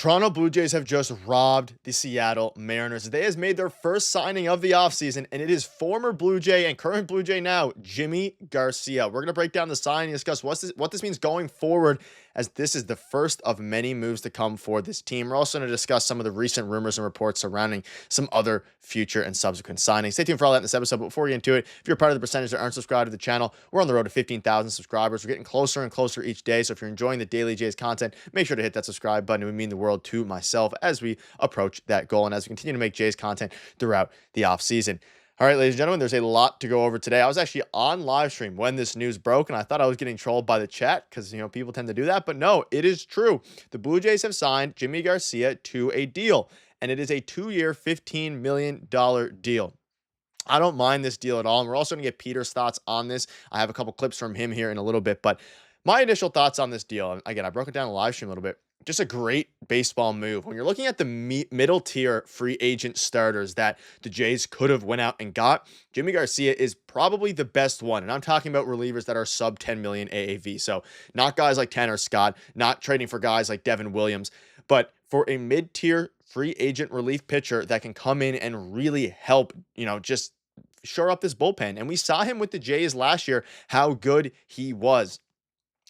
Toronto Blue Jays have just robbed the Seattle Mariners. They has made their first signing of the offseason, and it is former Blue Jay and current Blue Jay now, Yimi Garcia. We're going to break down the signing and discuss what this means going forward, as this is the first of many moves to come for this team. We're also going to discuss some of the recent rumors and reports surrounding some other future and subsequent signings. Stay tuned for all that in this episode, but before we get into it, if you're part of the percentage that aren't subscribed to the channel, we're on the road to 15,000 subscribers. We're getting closer and closer each day, so if you're enjoying the Daily Jays content, make sure to hit that subscribe button. It would mean the world to myself as we approach that goal and as we continue to make Jays content throughout the offseason. All right, ladies and gentlemen, there's a lot to go over today. I was actually on live stream when this news broke, and I thought I was getting trolled by the chat because, people tend to do that. But no, it is true. The Blue Jays have signed Yimi Garcia to a deal, and it is a 2-year, $15 million deal. I don't mind this deal at all, and we're also going to get Peter's thoughts on this. I have a couple clips from him here in a little bit, but my initial thoughts on this deal, and again, I broke it down in the live stream a little bit. Just a great baseball move. When you're looking at the middle tier free agent starters that the Jays could have went out and got, Yimi Garcia is probably the best one. And I'm talking about relievers that are sub 10 million AAV. So not guys like Tanner Scott, not trading for guys like Devin Williams, but for a mid-tier free agent relief pitcher that can come in and really help, just shore up this bullpen. And we saw him with the Jays last year, how good he was.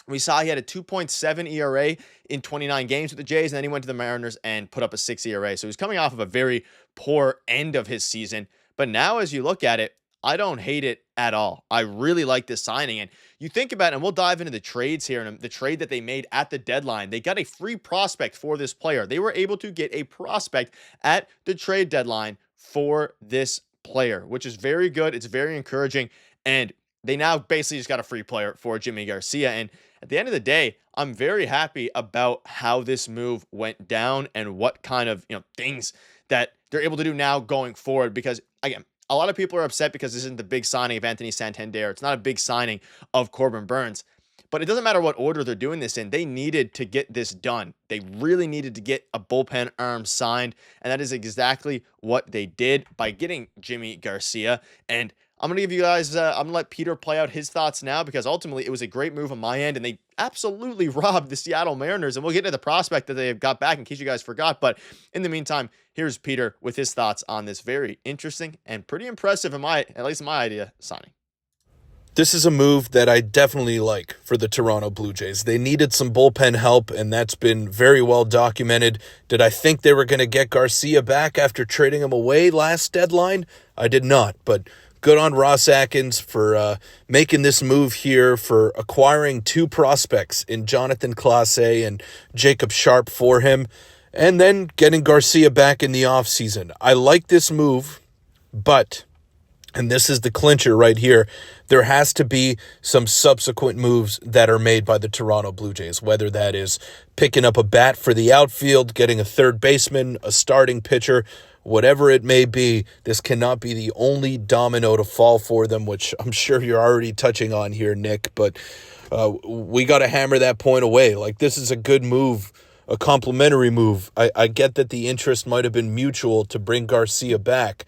We saw he had a 2.7 ERA in 29 games with the Jays, and then he went to the Mariners and put up a 6 ERA. So he's coming off of a very poor end of his season. But now as you look at it, I don't hate it at all. I really like this signing. And you think about it, and we'll dive into the trades here, and the trade that they made at the deadline. They got a free prospect for this player. They were able to get a prospect at the trade deadline for this player, which is very good. It's very encouraging. And they now basically just got a free player for Yimi Garcia. And at the end of the day, I'm very happy about how this move went down and what kind of, things that they're able to do now going forward. Because again, a lot of people are upset because this isn't the big signing of Anthony Santander. It's not a big signing of Corbin Burns. But it doesn't matter what order they're doing this in. They needed to get this done. They really needed to get a bullpen arm signed. And that is exactly what they did by getting Yimi Garcia. And I'm going to give you guys, I'm going to let Peter play out his thoughts now, because ultimately it was a great move on my end, and they absolutely robbed the Seattle Mariners. And we'll get to the prospect that they got back in case you guys forgot. But in the meantime, here's Peter with his thoughts on this very interesting and pretty impressive, at least in my idea, signing. This is a move that I definitely like for the Toronto Blue Jays. They needed some bullpen help, and that's been very well documented. Did I think they were going to get Garcia back after trading him away last deadline? I did not, but good on Ross Atkins for making this move here, for acquiring 2 prospects in Jonathan Clase and Jacob Sharp for him, and then getting Garcia back in the offseason. I like this move, but, and this is the clincher right here, there has to be some subsequent moves that are made by the Toronto Blue Jays, whether that is picking up a bat for the outfield, getting a third baseman, a starting pitcher, whatever it may be. This cannot be the only domino to fall for them, which I'm sure you're already touching on here, Nick, but we got to hammer that point away. Like, this is a good move, a complimentary move. I get that the interest might have been mutual to bring Garcia back,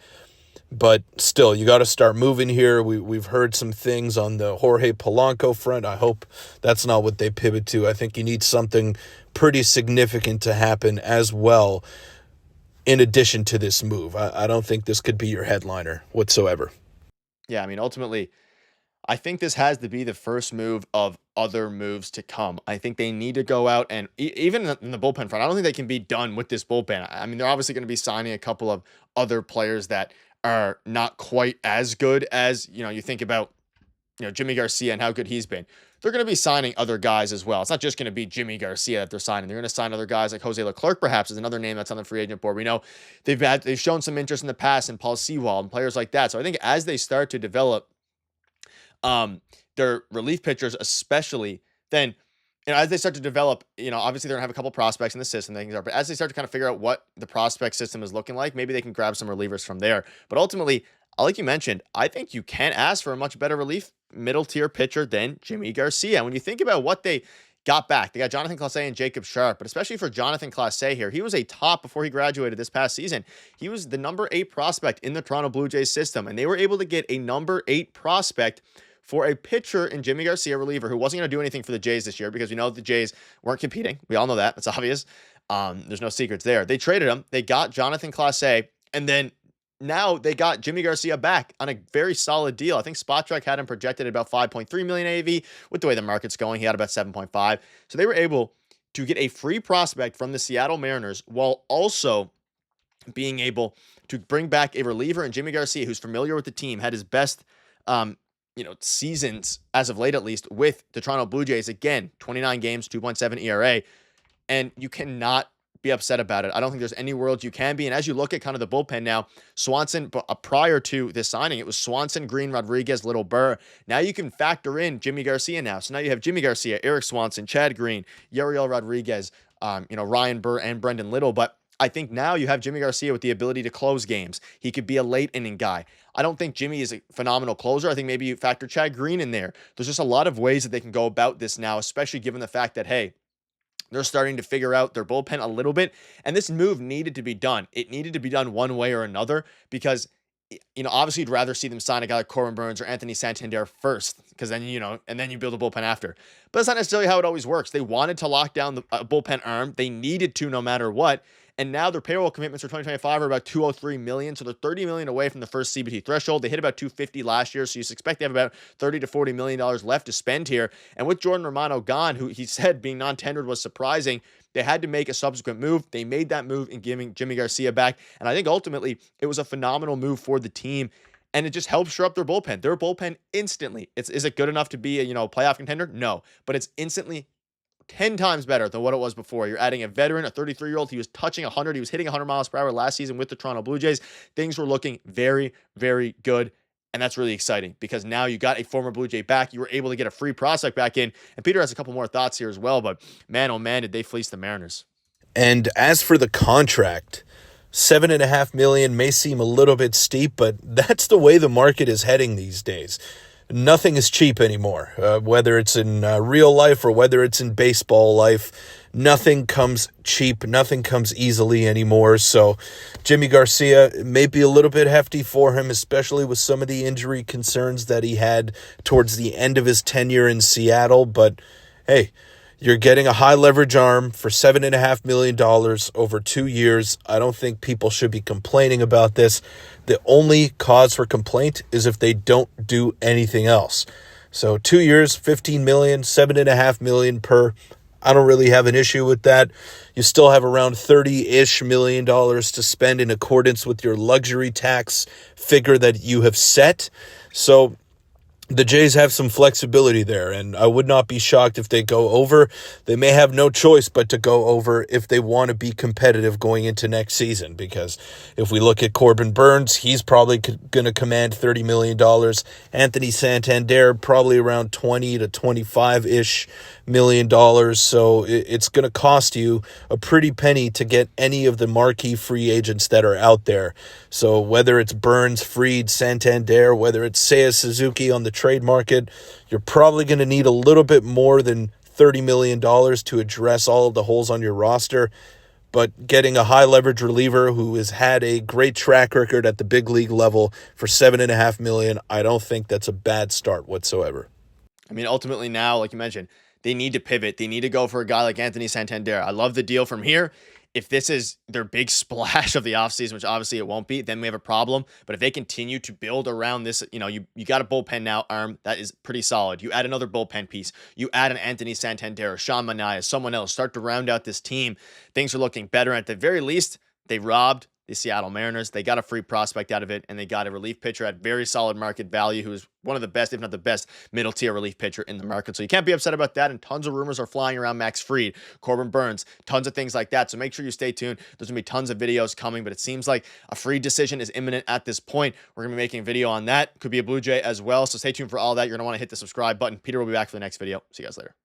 but still, you got to start moving here. We've heard some things on the Jorge Polanco front. I hope that's not what they pivot to. I think you need something pretty significant to happen as well, in addition to this move. I don't think this could be your headliner whatsoever. Yeah, ultimately, I think this has to be the first move of other moves to come. I think they need to go out and, even in the bullpen front, I don't think they can be done with this bullpen. They're obviously going to be signing a couple of other players that are not quite as good as, you think about, Yimi Garcia and how good he's been. They're going to be signing other guys as well. It's not just going to be Yimi Garcia that they're signing. They're going to sign other guys like Jose Leclerc, perhaps, is another name that's on the free agent board. We know they've shown some interest in the past in Paul Sewald and players like that. So I think as they start to develop their relief pitchers, especially, then as they start to develop, obviously they're going to have a couple prospects in the system, but as they start to kind of figure out what the prospect system is looking like, maybe they can grab some relievers from there. But ultimately, like you mentioned, I think you can ask for a much better relief middle tier pitcher than Yimi Garcia. When you think about what they got back, they got Jonathan Clase and Jacob Sharp, but especially for Jonathan Clase here, he was a top before he graduated this past season. He was the number 8 prospect in the Toronto Blue Jays system, and they were able to get a number 8 prospect for a pitcher in Yimi Garcia, reliever, who wasn't going to do anything for the Jays this year because we know the Jays weren't competing. We all know that. That's obvious. There's no secrets there. They traded him. They got Jonathan Clase, and then now they got Yimi Garcia back on a very solid deal. I think Spotrac had him projected at about 5.3 million AAV. With the way the market's going, he had about 7.5. So they were able to get a free prospect from the Seattle Mariners while also being able to bring back a reliever in Yimi Garcia, who's familiar with the team, had his best, seasons as of late, at least, with the Toronto Blue Jays. Again, 29 games, 2.7 ERA, and you cannot be upset about it. I don't think there's any world you can be. And as you look at kind of the bullpen now, Swanson, prior to this signing, it was Swanson, Green, Rodriguez, Little Burr. Now you can factor in Yimi Garcia now. So now you have Yimi Garcia, Eric Swanson, Chad Green, Yariel Rodriguez, Ryan Burr, and Brendan Little. But I think now you have Yimi Garcia with the ability to close games. He could be a late inning guy. I don't think Yimi is a phenomenal closer. I think maybe you factor Chad Green in there. There's just a lot of ways that they can go about this now, especially given the fact that, hey, they're starting to figure out their bullpen a little bit. And this move needed to be done. It needed to be done one way or another because, obviously you'd rather see them sign a guy like Corbin Burns or Anthony Santander first because then, and then you build a bullpen after. But that's not necessarily how it always works. They wanted to lock down the bullpen arm. They needed to no matter what. And now their payroll commitments for 2025 are about $203 million. So they're $30 million away from the first CBT threshold. They hit about $250 last year. So you expect they have about $30 to $40 million left to spend here. And with Jordan Romano gone, who he said being non-tendered was surprising, they had to make a subsequent move. They made that move in giving Yimi Garcia back. And I think ultimately it was a phenomenal move for the team. And it just helps shore up their bullpen. Their bullpen instantly. Is it good enough to be a playoff contender? No. But it's instantly 10 times better than what it was before. You're adding a veteran, a 33-year-old. He was touching 100. He was hitting 100 miles per hour last season with the Toronto Blue Jays. Things were looking very, very good. And that's really exciting because now you got a former Blue Jay back. You were able to get a free prospect back in. And Peter has a couple more thoughts here as well. But man, oh man, did they fleece the Mariners. And as for the contract, $7.5 million may seem a little bit steep, but that's the way the market is heading these days. Nothing is cheap anymore, whether it's in real life or whether it's in baseball life. Nothing comes cheap. Nothing comes easily anymore. So Yimi Garcia may be a little bit hefty for him, especially with some of the injury concerns that he had towards the end of his tenure in Seattle. But hey, you're getting a high leverage arm for $7.5 million over 2 years. I don't think people should be complaining about this. The only cause for complaint is if they don't do anything else. So 2 years, $15 million, $7.5 million per. I don't really have an issue with that. You still have around $30-ish million to spend in accordance with your luxury tax figure that you have set. So the Jays have some flexibility there, and I would not be shocked if they go over. They may have no choice but to go over if they want to be competitive going into next season, because if we look at Corbin Burns, he's probably going to command $30 million. Anthony Santander, probably around 20 to 25-ish million dollars. So it's going to cost you a pretty penny to get any of the marquee free agents that are out there. So whether it's Burns, Fried, Santander, whether it's Seiya Suzuki on the trade market, you're probably going to need a little bit more than $30 million to address all of the holes on your roster. But getting a high leverage reliever who has had a great track record at the big league level for $7.5 million, I don't think that's a bad start whatsoever. I mean, ultimately now, like you mentioned, they need to pivot. They need to go for a guy like Anthony Santander. I love the deal from here. If this is their big splash of the offseason, which obviously it won't be, then we have a problem. But if they continue to build around this, you got a bullpen now arm that is pretty solid. You add another bullpen piece. You add an Anthony Santander, Sean Manaea, someone else. Start to round out this team. Things are looking better. At the very least, they robbed the Seattle Mariners. They got a free prospect out of it, and they got a relief pitcher at very solid market value who is one of the best, if not the best, middle-tier relief pitcher in the market. So you can't be upset about that, and tons of rumors are flying around Max Fried, Corbin Burns, tons of things like that. So make sure you stay tuned. There's going to be tons of videos coming, but it seems like a Fried decision is imminent at this point. We're going to be making a video on that. Could be a Blue Jay as well, so stay tuned for all that. You're going to want to hit the subscribe button. Peter will be back for the next video. See you guys later.